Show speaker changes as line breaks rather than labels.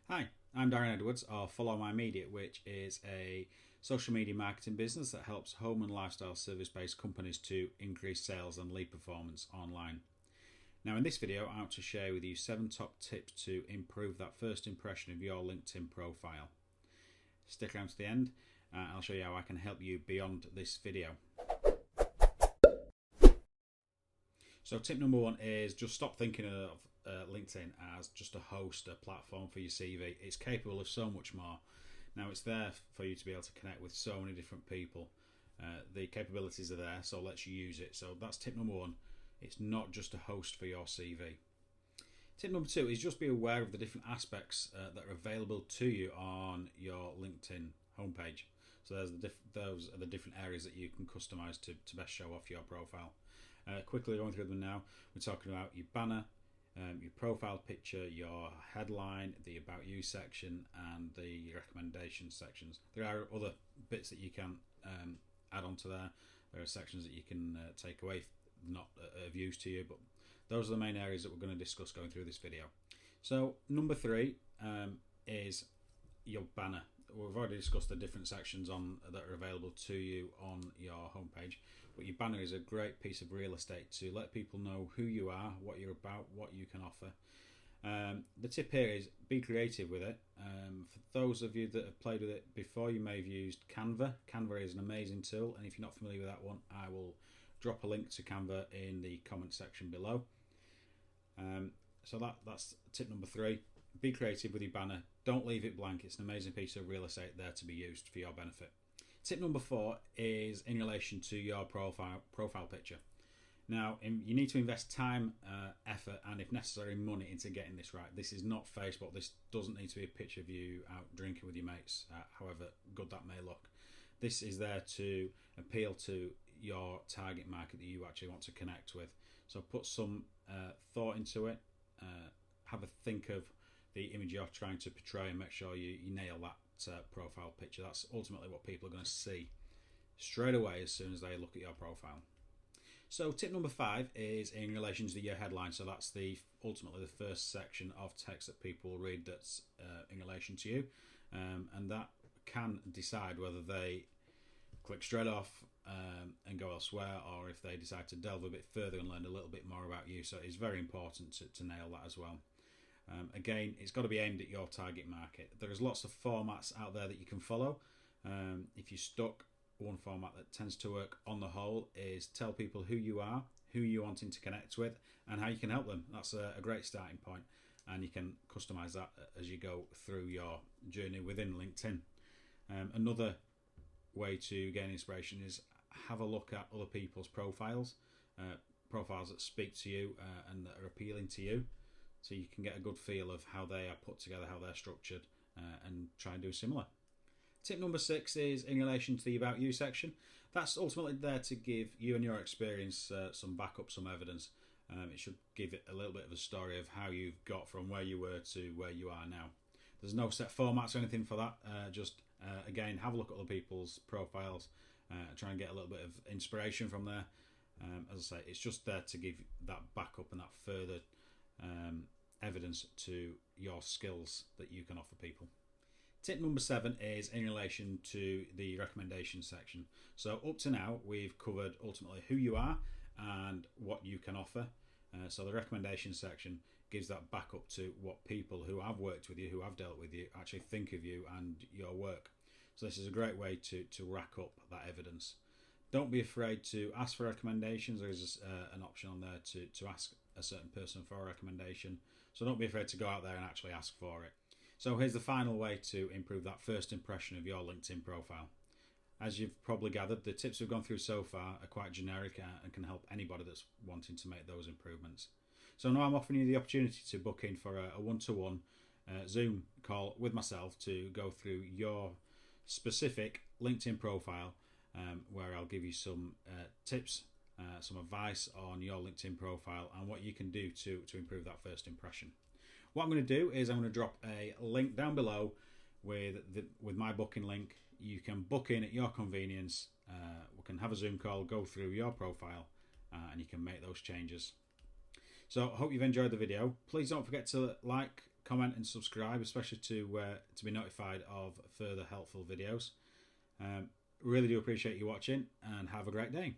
Hi, I'm Darren Edwards of Follow My Media, which is a social media marketing business that helps home and lifestyle service based companies to increase sales and lead performance online. Now, in this video, I want to share with you 7 top tips to improve that first impression of your LinkedIn profile. Stick around to the end, I'll show you how I can help you beyond this video. So tip number 1 is just stop thinking of LinkedIn as just a host, a platform for your CV. It's capable of so much more. Now it's there for you to be able to connect with so many different people. The capabilities are there, so let's use it. So that's tip number 1. It's not just a host for your CV. Tip number 2 is just be aware of the different aspects that are available to you on your LinkedIn homepage. So those are the different areas that you can customize to best show off your profile. Quickly going through them now, we're talking about your banner, your profile picture, your headline, the About You section, and the recommendation sections. There are other bits that you can add onto there. There are sections that you can take away, not of use to you, but those are the main areas that we're going to discuss going through this video. So number 3 is your banner. We've already discussed the different sections that are available to you on your homepage, but your banner is a great piece of real estate to let people know who you are, what you're about, what you can offer. The tip here is be creative with it. For those of you that have played with it before, you may have used Canva. Canva is an amazing tool, and if you're not familiar with that one, I will drop a link to Canva in the comment section below. So that's tip number 3. Be creative with your banner. Don't leave it blank. It's an amazing piece of real estate there to be used for your benefit. Tip number 4 is in relation to your profile picture. Now, you need to invest time, effort, and if necessary, money into getting this right. This is not Facebook. This doesn't need to be a picture of you out drinking with your mates, however good that may look. This is there to appeal to your target market that you actually want to connect with. So put some thought into it. Have a think of the image you're trying to portray and make sure you nail that profile picture. That's ultimately what people are going to see straight away as soon as they look at your profile. So tip number 5 is in relation to your headline. So that's ultimately the first section of text that people will read that's in relation to you, and that can decide whether they click straight off and go elsewhere, or if they decide to delve a bit further and learn a little bit more about you. So it's very important to nail that as well. Again, it's got to be aimed at your target market. There's lots of formats out there that you can follow. If you're stuck, one format that tends to work on the whole is tell people who you are, who you're wanting to connect with, and how you can help them. That's a great starting point, and you can customize that as you go through your journey within LinkedIn. Another way to gain inspiration is have a look at other people's profiles that speak to you and that are appealing to you, so you can get a good feel of how they are put together, how they're structured, and try and do similar. Tip number 6 is in relation to the About You section. That's ultimately there to give you and your experience some backup, some evidence. It should give it a little bit of a story of how you've got from where you were to where you are now. There's no set formats or anything for that. Again, have a look at other people's profiles, try and get a little bit of inspiration from there. As I say, it's just there to give that backup and that further evidence to your skills that you can offer people. Tip number 7 is in relation to the recommendation section. So up to now, we've covered ultimately who you are and what you can offer. So the recommendation section gives that backup to what people who have worked with you, who have dealt with you, actually think of you and your work. So this is a great way to rack up that evidence. Don't be afraid to ask for recommendations. There is an option on there to ask a certain person for a recommendation. So don't be afraid to go out there and actually ask for it. So here's the final way to improve that first impression of your LinkedIn profile. As you've probably gathered, the tips we've gone through so far are quite generic and can help anybody that's wanting to make those improvements. So now I'm offering you the opportunity to book in for a one-to-one Zoom call with myself to go through your specific LinkedIn profile, where I'll give you some tips, some advice on your LinkedIn profile and what you can do to improve that first impression. What I'm going to do is I'm going to drop a link down below with my booking link. You can book in at your convenience. We can have a Zoom call, go through your profile, and you can make those changes. So I hope you've enjoyed the video. Please don't forget to like, comment and subscribe, especially to be notified of further helpful videos. Really do appreciate you watching, and have a great day.